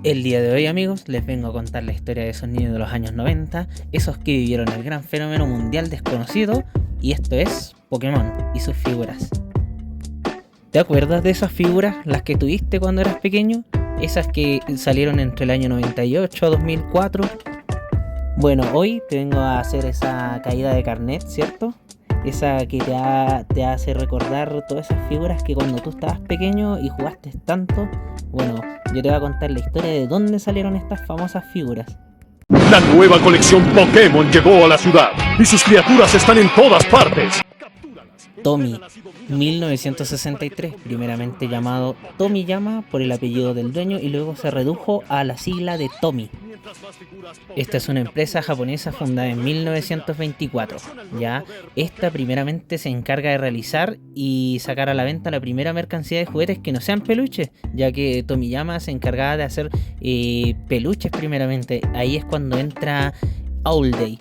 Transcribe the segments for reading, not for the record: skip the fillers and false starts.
El día de hoy, amigos, les vengo a contar la historia de esos niños de los años 90, esos que vivieron el gran fenómeno mundial desconocido, y esto es Pokémon y sus figuras. ¿Te acuerdas de esas figuras, las que tuviste cuando eras pequeño? Esas que salieron entre el año 98 a 2004. Bueno, hoy te vengo a hacer esa caída de carnet, ¿cierto? Esa que te hace recordar todas esas figuras que cuando tú estabas pequeño y jugaste tanto. Bueno, yo te voy a contar la historia de dónde salieron estas famosas figuras. La nueva colección Pokémon llegó a la ciudad y sus criaturas están en todas partes. Tommy, 1963, primeramente llamado Tomiyama por el apellido del dueño y luego se redujo a la sigla de Tommy. Esta es una empresa japonesa fundada en 1924, ¿ya? Esta primeramente se encarga de realizar y sacar a la venta la primera mercancía de juguetes que no sean peluches, ya que Tomiyama se encargaba de hacer peluches primeramente. Ahí es cuando entra All Day.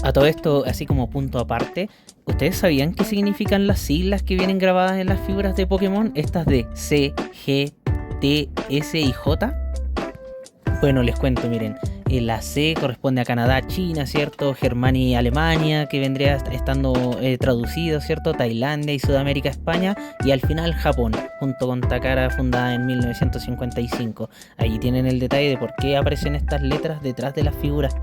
A todo esto, así como punto aparte, ¿ustedes sabían qué significan las siglas que vienen grabadas en las figuras de Pokémon? Estas de C, G, T, S y J. Bueno, les cuento, miren, la C corresponde a Canadá, China, ¿cierto? Germania y Alemania, que vendría estando traducido, ¿cierto? Tailandia y Sudamérica, España, y al final Japón, junto con Takara, fundada en 1955. Allí tienen el detalle de por qué aparecen estas letras detrás de las figuras.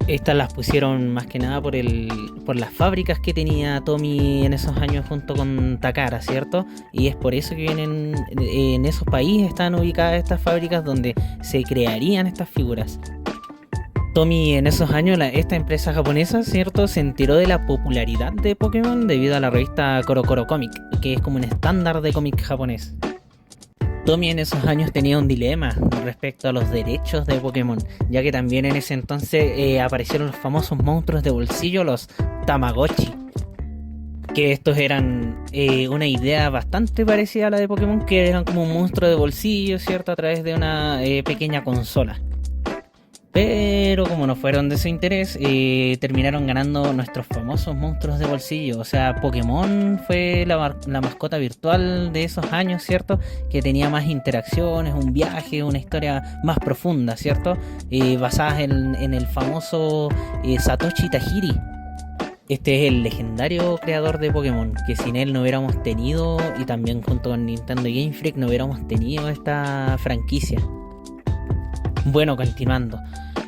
Estas las pusieron más que nada por las fábricas que tenía Tommy en esos años junto con Takara, ¿cierto? Y es por eso que vienen en esos países están ubicadas estas fábricas donde se crearían estas figuras. Tommy en esos años, esta empresa japonesa, ¿cierto? Se enteró de la popularidad de Pokémon debido a la revista CoroCoro Comic, que es como un estándar de cómic japonés. Tommy en esos años tenía un dilema respecto a los derechos de Pokémon, ya que también en ese entonces aparecieron los famosos monstruos de bolsillo, los Tamagotchi, que estos eran una idea bastante parecida a la de Pokémon, que eran como un monstruo de bolsillo, ¿cierto? A través de una pequeña consola. Pero como no fueron de su interés, terminaron ganando nuestros famosos monstruos de bolsillo. O sea, Pokémon fue la mascota virtual de esos años, ¿cierto? Que tenía más interacciones, un viaje, una historia más profunda, ¿cierto? Basadas en el famoso Satoshi Tajiri. Este es el legendario creador de Pokémon, que sin él no hubiéramos tenido, y también junto con Nintendo y Game Freak, no hubiéramos tenido esta franquicia. Bueno, continuando.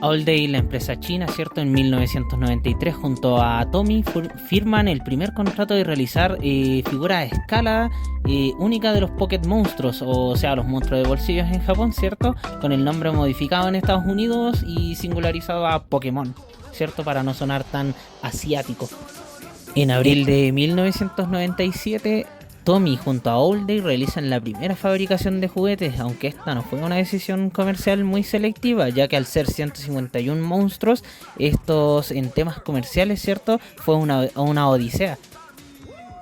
All Day, la empresa china, ¿cierto? En 1993, junto a Tommy, firman el primer contrato de realizar figuras a escala única de los Pocket Monstruos, o sea, los monstruos de bolsillos en Japón, ¿cierto? Con el nombre modificado en Estados Unidos y singularizado a Pokémon, ¿cierto? Para no sonar tan asiático. En abril de 1997... Tommy junto a All Day realizan la primera fabricación de juguetes, aunque esta no fue una decisión comercial muy selectiva, ya que al ser 151 monstruos, estos en temas comerciales, ¿cierto? Fue una odisea.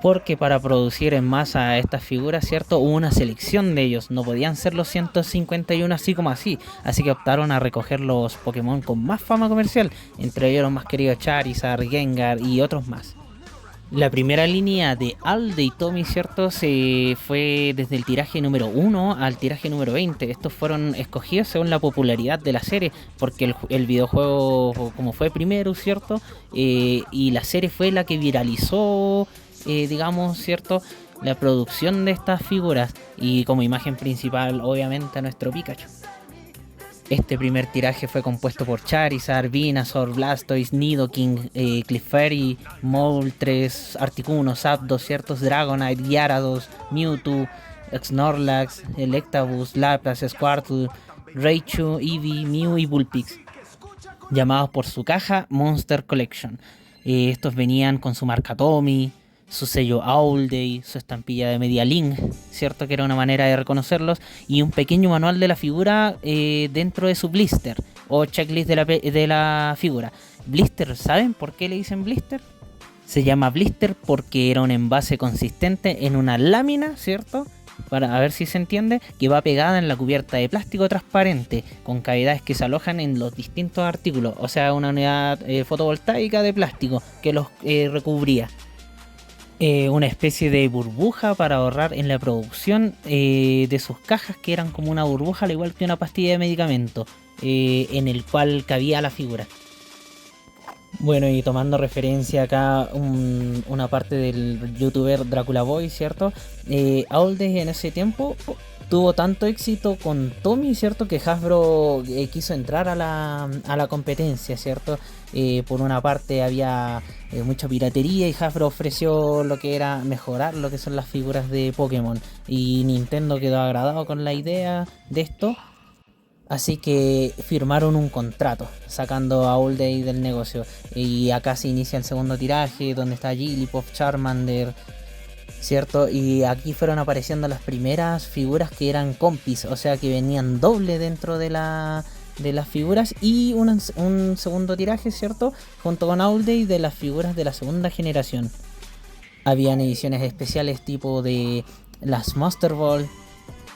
Porque para producir en masa estas figuras, ¿cierto? Hubo una selección de ellos, no podían ser los 151 así como así que optaron a recoger los Pokémon con más fama comercial, entre ellos los más queridos Charizard, Gengar y otros más. La primera línea de All Day Tommy, ¿cierto? Se fue desde el tiraje número 1 al tiraje número 20. Estos fueron escogidos según la popularidad de la serie, porque el videojuego como fue primero, ¿cierto? Y la serie fue la que viralizó, digamos, ¿cierto? La producción de estas figuras y como imagen principal, obviamente, a nuestro Pikachu. Este primer tiraje fue compuesto por Charizard, Venusaur, Blastoise, Nidoking, Clefairy, Moltres, Articuno, Zapdos, ciertos Dragonite, Gyarados, Mewtwo, Snorlax, Electabuzz, Lapras, Squirtle, Raichu, Eevee, Mew y Vulpix, llamados por su caja Monster Collection. Estos venían con su marca Tommy, su sello All Day, su estampilla de Media Link, ¿cierto? Que era una manera de reconocerlos, y un pequeño manual de la figura dentro de su blister o checklist de la figura. Blister, ¿saben por qué le dicen blister? Se llama blister porque era un envase consistente en una lámina, ¿cierto? Para a ver si se entiende, que va pegada en la cubierta de plástico transparente, con cavidades que se alojan en los distintos artículos, o sea, una unidad fotovoltaica de plástico que los recubría. una especie de burbuja para ahorrar en la producción de sus cajas, que eran como una burbuja, al igual que una pastilla de medicamento, en el cual cabía la figura. Bueno, y tomando referencia acá una parte del youtuber Dracula Boy, ¿cierto? Aulde en ese tiempo tuvo tanto éxito con Tommy, ¿cierto? Que Hasbro quiso entrar a la competencia, ¿cierto? Por una parte había mucha piratería y Hasbro ofreció lo que era mejorar lo que son las figuras de Pokémon. Y Nintendo quedó agradado con la idea de esto. Así que firmaron un contrato, sacando a All Day del negocio. Y acá se inicia el segundo tiraje, donde está Jigglypuff, Charmander, ¿cierto? Y aquí fueron apareciendo las primeras figuras que eran compis, o sea que venían doble dentro de las figuras. Y un segundo tiraje, ¿cierto? Junto con All Day de las figuras de la segunda generación. Habían ediciones especiales tipo de las Master Ball.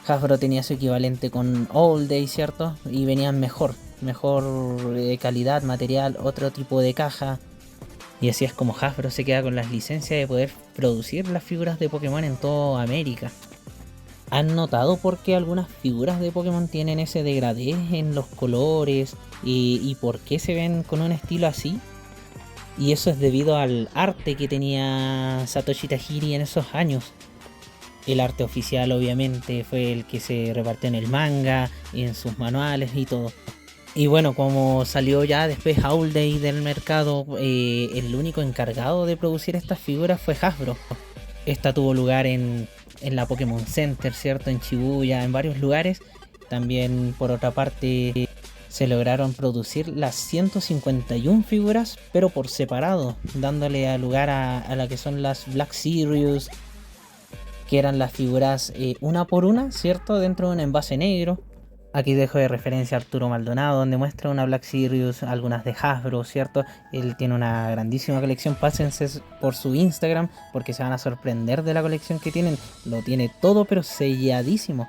Hasbro tenía su equivalente con All Day, ¿cierto? Y venían mejor calidad, material, otro tipo de caja. Y así es como Hasbro se queda con las licencias de poder producir las figuras de Pokémon en toda América. ¿Han notado por qué algunas figuras de Pokémon tienen ese degradé en los colores? ¿Y por qué se ven con un estilo así? Y eso es debido al arte que tenía Satoshi Tajiri en esos años. El arte oficial obviamente fue el que se repartió en el manga, en sus manuales y todo. Y bueno, como salió ya después All Day del mercado, el único encargado de producir estas figuras fue Hasbro. Esta tuvo lugar en la Pokémon Center, ¿cierto? En Shibuya, en varios lugares. También por otra parte se lograron producir las 151 figuras, pero por separado, dándole lugar a la que son las Black Series, que eran las figuras una por una, ¿cierto? Dentro de un envase negro. Aquí dejo de referencia a Arturo Maldonado, donde muestra una Black Series, algunas de Hasbro, ¿cierto? Él tiene una grandísima colección, pásense por su Instagram, porque se van a sorprender de la colección que tienen. Lo tiene todo, pero selladísimo.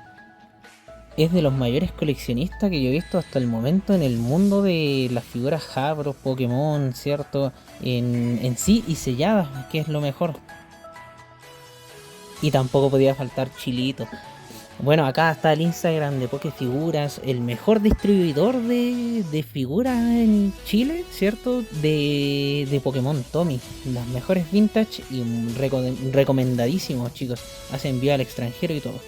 Es de los mayores coleccionistas que yo he visto hasta el momento en el mundo de las figuras Hasbro, Pokémon, ¿cierto? En sí y selladas, que es lo mejor. Y tampoco podía faltar Chilito. Bueno, acá está el Instagram de Pokefiguras, el mejor distribuidor de figuras en Chile, ¿cierto? De Pokémon Tommy. Las mejores vintage y recomendadísimos, chicos. Hace envío al extranjero y todo.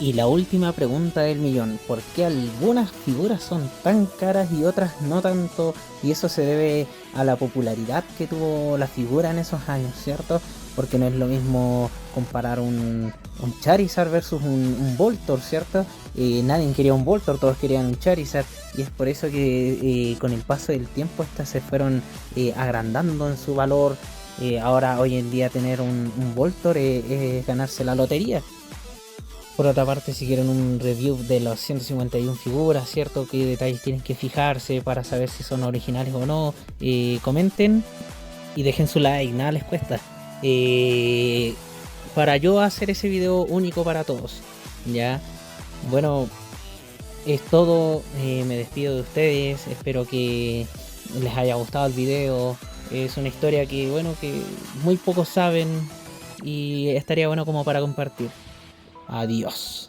Y la última pregunta del millón: ¿por qué algunas figuras son tan caras y otras no tanto? Y eso se debe a la popularidad que tuvo la figura en esos años, ¿cierto? Porque no es lo mismo comparar un Charizard versus un Voltorb, ¿cierto? Nadie quería un Voltorb, todos querían un Charizard. Y es por eso que con el paso del tiempo estas se fueron agrandando en su valor. Ahora, hoy en día, tener un Voltorb es ganarse la lotería. Por otra parte, si quieren un review de los 151 figuras, ¿cierto? ¿Qué detalles tienen que fijarse para saber si son originales o no? Comenten y dejen su like, nada les cuesta. Para yo hacer ese video único para todos, ¿ya? Bueno, es todo. Me despido de ustedes. Espero que les haya gustado el video. Es una historia que, bueno, que muy pocos saben y estaría bueno como para compartir. Adiós.